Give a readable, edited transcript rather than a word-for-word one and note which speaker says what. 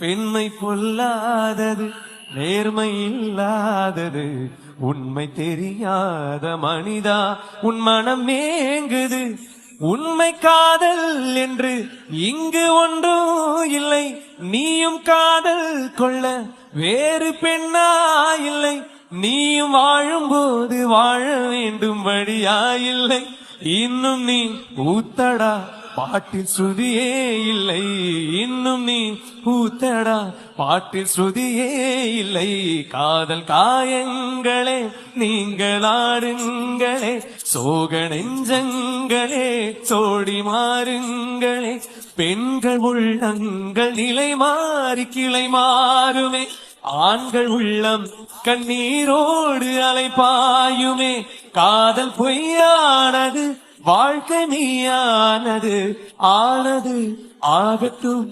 Speaker 1: பெண்மை பொல்லாதது, நேர்மை இல்லாதது, உண்மை தெரியாத மனிதா உன் மனம் ஏங்குது. உண்மை காதல் என்று இங்கு ஒன்றும் இல்லை, நீயும் காதல் கொள்ள வேறு பெண்ணா இல்லை. நீயும் வாழும்போது வாழ வேண்டும் வழியா இல்லை. இன்னும் நீ ஊத்தடா பாட்டில் ஸ்ருதியே இல்லை, இன்னும் நீ ஊத்தடா பாட்டில் ஸ்ருதியே இல்லை. காதல் காயங்களே நீங்கள் ஆடுங்களே, சோக நெஞ்சங்களே சோடி மாறுங்களே. பெண்கள் உள்ளங்கள் நிலை மாறி கிளை மாறுமே, ஆண்கள் உள்ளம் கண்ணீரோடு அலைப்பாயுமே. காதல் பொய்யானது, வாழ்க்கை நீயானது, ஆனது ஆகட்டும்.